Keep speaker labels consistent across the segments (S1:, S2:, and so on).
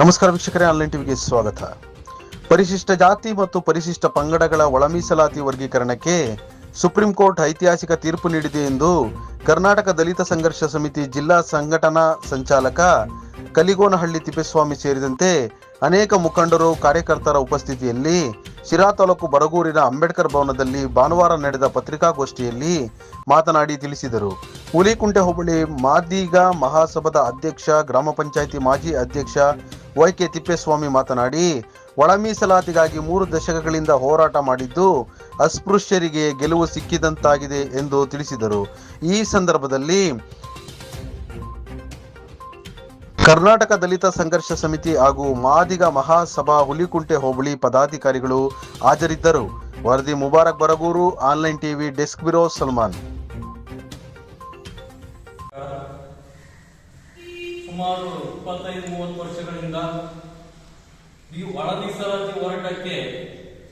S1: ನಮಸ್ಕಾರ ವೀಕ್ಷಕರೇ, ಆನ್ಲೈನ್ ಟಿವಿಗೆ ಸ್ವಾಗತ. ಪರಿಶಿಷ್ಟ ಜಾತಿ ಮತ್ತು ಪರಿಶಿಷ್ಟ ಪಂಗಡಗಳ ಒಳ ಮೀಸಲಾತಿ ವರ್ಗೀಕರಣಕ್ಕೆ ಸುಪ್ರೀಂ ಕೋರ್ಟ್ ಐತಿಹಾಸಿಕ ತೀರ್ಪು ನೀಡಿದೆ ಎಂದು ಕರ್ನಾಟಕ ದಲಿತ ಸಂಘರ್ಷ ಸಮಿತಿ ಜಿಲ್ಲಾ ಸಂಘಟನಾ ಸಂಚಾಲಕ ಕಲಿಗೋನಹಳ್ಳಿ ತಿಪ್ಪೇಸ್ವಾಮಿ ಸೇರಿದಂತೆ ಅನೇಕ ಮುಖಂಡರು ಕಾರ್ಯಕರ್ತರ ಉಪಸ್ಥಿತಿಯಲ್ಲಿ ಶಿರಾ ತಾಲೂಕು ಬರಗೂರಿನ ಅಂಬೇಡ್ಕರ್ ಭವನದಲ್ಲಿ ಭಾನುವಾರ ನಡೆದ ಪತ್ರಿಕಾಗೋಷ್ಠಿಯಲ್ಲಿ ಮಾತನಾಡಿ ತಿಳಿಸಿದರು. ಹುಲಿಕುಂಟೆ ಹೋಬಳಿ ಮಾದಿಗ ಮಹಾಸಭಾದ ಅಧ್ಯಕ್ಷ, ಗ್ರಾಮ ಪಂಚಾಯಿತಿ ಮಾಜಿ ಅಧ್ಯಕ್ಷ ವೈ.ಕೆ. ತಿಪ್ಪೇಸ್ವಾಮಿ ಮಾತನಾಡಿ, ಒಳ ಮೀಸಲಾತಿಗಾಗಿ 3 ದಶಕಗಳಿಂದ ಹೋರಾಟ ಮಾಡಿದ್ದು ಅಸ್ಪೃಶ್ಯರಿಗೆ ಗೆಲುವು ಸಿಕ್ಕಿದಂತಾಗಿದೆ ಎಂದು ತಿಳಿಸಿದರು. ಈ ಸಂದರ್ಭದಲ್ಲಿ ಕರ್ನಾಟಕ ದಲಿತ ಸಂಘರ್ಷ ಸಮಿತಿ ಹಾಗೂ ಮಾದಿಗ ಮಹಾಸಭಾ ಹುಲಿಕುಂಟೆ ಹೋಬಳಿ ಪದಾಧಿಕಾರಿಗಳು ಹಾಜರಿದ್ದರು. ವರದಿ Mubarak, Baragur, online TV, desk bureau Salman.
S2: ಸುಮಾರು 25-30 ವರ್ಷಗಳಿಂದ ಈ ಒಳ ಮೀಸಲಾತಿ ಹೋರಾಟಕ್ಕೆ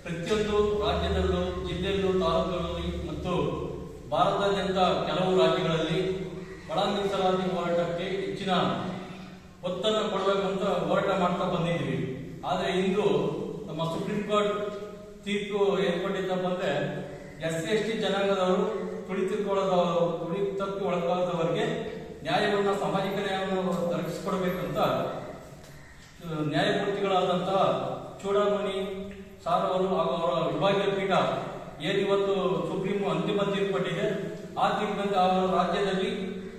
S2: ಪ್ರತಿಯೊಂದು ರಾಜ್ಯದಲ್ಲೂ, ಜಿಲ್ಲೆಯಲ್ಲೂ, ತಾಲೂಕುಗಳಲ್ಲಿ ಮತ್ತು ಭಾರತದಾದ್ಯಂತ ಕೆಲವು ರಾಜ್ಯಗಳಲ್ಲಿ ಒಳ ಮೀಸಲಾತಿ ಹೋರಾಟಕ್ಕೆ ಹೆಚ್ಚಿನ ಒತ್ತನ್ನು ಕೊಡಬೇಕಂತ ಹೋರಾಟ ಮಾಡ್ತಾ ಬಂದಿದ್ದೀವಿ. ಆದರೆ ಇಂದು ನಮ್ಮ ಸುಪ್ರೀಂ ಕೋರ್ಟ್ ತೀರ್ಪು ಏನ್ ಕೊಟ್ಟಿದ್ದಪ್ಪ ಅಂದ್ರೆ, SC/ST ಜನಾಂಗದವರು ತುಳಿತಕ್ಕೆ ಒಳಗಾದವರಿಗೆ ನ್ಯಾಯವನ್ನು, ಸಾಮಾಜಿಕ ನ್ಯಾಯವನ್ನು ದೊರಕಿಸಿಕೊಡಬೇಕಂತ ನ್ಯಾಯಮೂರ್ತಿಗಳಾದಂತಹ ಚೂಡಾಮಣಿ ಸಾರ್ ಅವರು ಹಾಗೂ ಅವರ ವಿಭಾಗೀಯ ಪೀಠ ಏನಿವತ್ತು ಸುಪ್ರೀಂ ಅಂತಿಮ ತೀರ್ಪು ಕೊಟ್ಟಿದೆ. ಆ ತೀರ್ಪಿನಿಂದ ಅವರ ರಾಜ್ಯದಲ್ಲಿ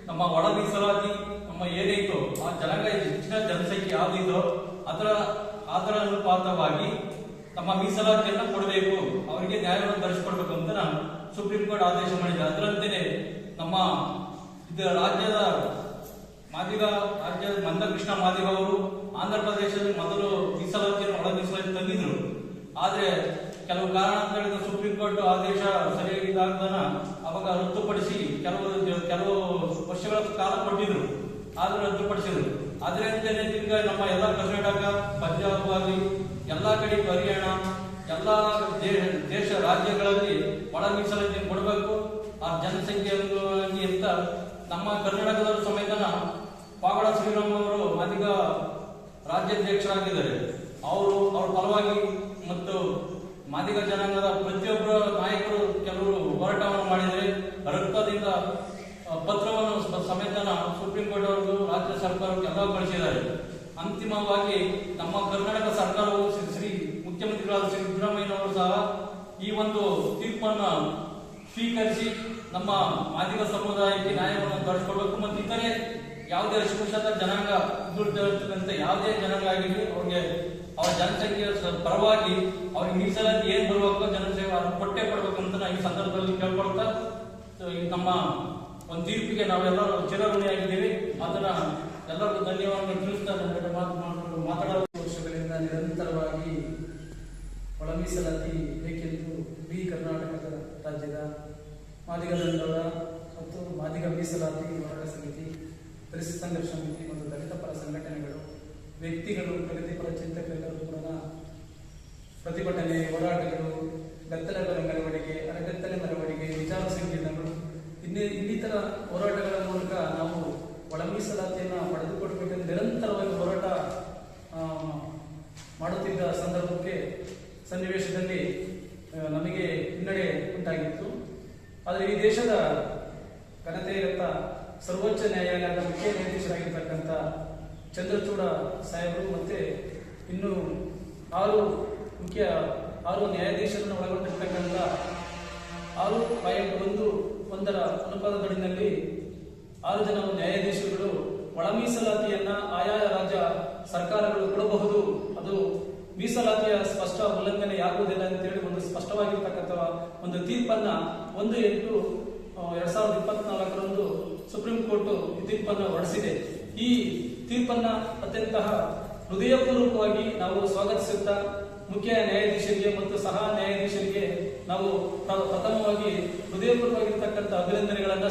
S2: ನಮ್ಮ ಒಳ ಮೀಸಲಾತಿ ನಮ್ಮ ಏನಿತ್ತು ಆ ಜನಾಂಗ ಹೆಚ್ಚಿನ ಜನಸಂಖ್ಯೆ ಯಾವುದಿದೋ ಅದರ ಅನುಪಾತವಾಗಿ ನಮ್ಮ ಮೀಸಲಾತಿಯನ್ನು ಕೊಡಬೇಕು, ಅವರಿಗೆ ನ್ಯಾಯವನ್ನು ದೊರಕಿಸಿಕೊಡ್ಬೇಕು ಅಂತ ನಾನು ಸುಪ್ರೀಂ ಕೋರ್ಟ್ ಆದೇಶ ಮಾಡಿದೆ. ಅದರಂತೆಯೇ ನಮ್ಮ ರಾಜ್ಯದ ಮಂದಕೃಷ್ಣ ಮಾದಿಗ ಅವರು ಆಂಧ್ರ ಪ್ರದೇಶದಲ್ಲಿ ಮೊದಲು ಮೀಸಲಾತಿಯನ್ನು ಒಳ ಮೀಸಲಾತಿ ತಂದಿದ್ರು. ಆದ್ರೆ ಕೆಲವು ಕಾರಣಗಳಿಂದ ಸುಪ್ರೀಂ ಕೋರ್ಟ್ ಆದೇಶ ಸರಿಯಾಗಿದ್ದಾಗದನ್ನ ಅವಾಗ ರದ್ದುಪಡಿಸಿ ಕೆಲವು ವರ್ಷಗಳ ಕಾಲ ಕೊಟ್ಟಿದ್ರು, ಆದ್ರೂ ರದ್ದುಪಡಿಸಿದ್ರು. ಅದರಂತೆಯೇ ಈಗ ನಮ್ಮ ಎಲ್ಲ ಕರ್ನಾಟಕ, ಪಂಜಾಬ್ ಆಗಲಿ ಎಲ್ಲಾ ಕಡೆ, ಹರಿಯಾಣ ಎಲ್ಲಾ ದೇಶ ರಾಜ್ಯಗಳಲ್ಲಿ ಒಳ ಮೀಸಲಾತಿ ಕೊಡಬೇಕು ಆ ಜನಸಂಖ್ಯೆ ಅಂತ ನಮ್ಮ ಕರ್ನಾಟಕದ ಸಮೇತನ ಪಾವಡ ಶ್ರೀರಾಮ್ ಅವರು ಮಾದಿಗ ರಾಜ್ಯಾಧ್ಯಕ್ಷರಾಗಿದ್ದಾರೆ. ಅವ್ರ ಪರವಾಗಿ ಮತ್ತು ಮಾದಿಗ ಜನಾಂಗದ ಪ್ರತಿಯೊಬ್ಬರ ನಾಯಕರು ಕೆಲವರು ಹೋರಾಟವನ್ನು ಮಾಡಿದರೆ ರಕ್ತದಿಂದ ಪತ್ರವನ್ನು ಸಮೇತನ ಸುಪ್ರೀಂ ಕೋರ್ಟ್ ಅವರು ರಾಜ್ಯ ಸರ್ಕಾರಕ್ಕೆ ಎಲ್ಲ ಕಳಿಸಿದ್ದಾರೆ. ಅಂತಿಮವಾಗಿ ನಮ್ಮ ಕರ್ನಾಟಕ ಸರ್ಕಾರವು ಶ್ರೀ ಮುಖ್ಯಮಂತ್ರಿಗಳಾದ ಶ್ರೀ ಸಿದ್ದರಾಮಯ್ಯನವರು ಸಹ ಈ ಒಂದು ತೀರ್ಪನ್ನು ಸ್ವೀಕರಿಸಿ ನಮ್ಮ ಮಾದಿಗ ಸಮುದಾಯಕ್ಕೆ ನ್ಯಾಯವನ್ನು ದೊರಕಿಸಬೇಕು ಮತ್ತು ಇತರೆ ಯಾವುದೇ ಅಸ್ಪೃಶ್ಯತಾ ಜನಾಂಗ ದುರ್ದರ್ತಕ್ಕಂಥ ಯಾವುದೇ ಜನಾಂಗ ಆಗಿರಲಿ ಅವ್ರಿಗೆ ಅವರ ಜನಸಂಖ್ಯೆಯ ಪರವಾಗಿ ಅವ್ರಿಗೆ ಮೀಸಲಾತಿ ಏನ್ ಬರಬೇಕು, ಜನಸಂಖ್ಯೆ ಅವ್ರು ಕೊಟ್ಟೆ ಕೊಡ್ಬೇಕು ಅಂತ ಈ ಸಂದರ್ಭದಲ್ಲಿ ಕೇಳ್ಕೊಳ್ತಾ ನಮ್ಮ ಒಂದು ತೀರ್ಪಿಗೆ ನಾವೆಲ್ಲರೂ ಚಿರಋಣಿಯಾಗಿದ್ದೀವಿ. ಅದನ್ನ ಎಲ್ಲರಿಗೂ ಧನ್ಯವಾದ ತಿಳಿಸ್ತಾ ಮಾತಾಡುವ
S3: ವರ್ಷಗಳಿಂದ ನಿರಂತರವಾಗಿ ಒಳ ಮೀಸಲಾತಿ ಬೇಕೆಂದು ಇಡೀ ಕರ್ನಾಟಕ ರಾಜ್ಯದ ಮಾದಿಗ ದಂಡೋರ ಮತ್ತು ಮಾದಿಗ ಮೀಸಲಾತಿ ಹೋರಾಟ ಸಮಿತಿ, ಪರಿಶಿಷ್ಟ ಸಂಘರ್ಷ ಸಮಿತಿ ಮತ್ತು ದಲಿತ ಪರ ಸಂಘಟನೆಗಳು, ವ್ಯಕ್ತಿಗಳು, ಪ್ರಗತಿಪರ ಚಿಂತಕರೆಲ್ಲರೂ ಕೂಡ ಪ್ರತಿಭಟನೆ, ಹೋರಾಟಗಳು, ಗತ್ತಲೆ ಮೆರವಣಿಗೆ, ಅರಗತ್ತಲೆ ಮೆರವಣಿಗೆ, ವಿಚಾರ ಸಂಕಿರಣಗಳು ಇನ್ನಿತರ ಹೋರಾಟಗಳ ಮೂಲಕ ನಾವು ಒಳ ಮೀಸಲಾತಿಯನ್ನು ಪಡೆದುಕೊಡಬೇಕೆಂದು ನಿರಂತರವಾಗಿ ಹೋರಾಟ ಮಾಡುತ್ತಿದ್ದ ಸನ್ನಿವೇಶದಲ್ಲಿ ನಮಗೆ ಹಿನ್ನಡೆ ಉಂಟಾಗಿತ್ತು. ಆದರೆ ಈ ದೇಶದ ಘನತೆಯತ್ತ ಸರ್ವೋಚ್ಚ ನ್ಯಾಯಾಲಯದ ಮುಖ್ಯ ನ್ಯಾಯಾಧೀಶರಾಗಿರ್ತಕ್ಕಂಥ ಚಂದ್ರಚೂಡ ಸಾಹೇಬರು ಮತ್ತೆ ಇನ್ನು 6 ನ್ಯಾಯಾಧೀಶರನ್ನು ಒಳಗೊಂಡಿರ್ತಕ್ಕಂಥ 6.1 ಅನುಪಾತದಡಿನಲ್ಲಿ 6 ಜನ ನ್ಯಾಯಾಧೀಶರುಗಳು ಒಳ ಮೀಸಲಾತಿಯನ್ನ ಆಯಾ ರಾಜ್ಯ ಸರ್ಕಾರಗಳು ಕೊಡಬಹುದು, ಅದು ಮೀಸಲಾತಿಯ ಸ್ಪಷ್ಟ ಉಲ್ಲಂಘನೆಯಾಗುವುದಿಲ್ಲ ಅಂತೇಳಿ ಒಂದು ಸ್ಪಷ್ಟವಾಗಿರ್ತಕ್ಕಂಥ ಒಂದು ತೀರ್ಪನ್ನ 1/8/2024 ಸುಪ್ರೀಂ ಕೋರ್ಟ್ ಈ ತೀರ್ಪನ್ನು ಹೊರಡಿಸಿದೆ. ಈ ತೀರ್ಪನ್ನ ಅತ್ಯಂತ ಹೃದಯಪೂರ್ವಕವಾಗಿ ನಾವು ಸ್ವಾಗತಿಸುತ್ತಾ ಮುಖ್ಯ ನ್ಯಾಯಾಧೀಶರಿಗೆ ಮತ್ತು ಸಹ ನ್ಯಾಯಾಧೀಶರಿಗೆ ನಾವು ಪ್ರಥಮವಾಗಿ ಹೃದಯಪೂರ್ವವಾಗಿರ್ತಕ್ಕಂಥ ಅಭಿನಂದನೆಗಳನ್ನು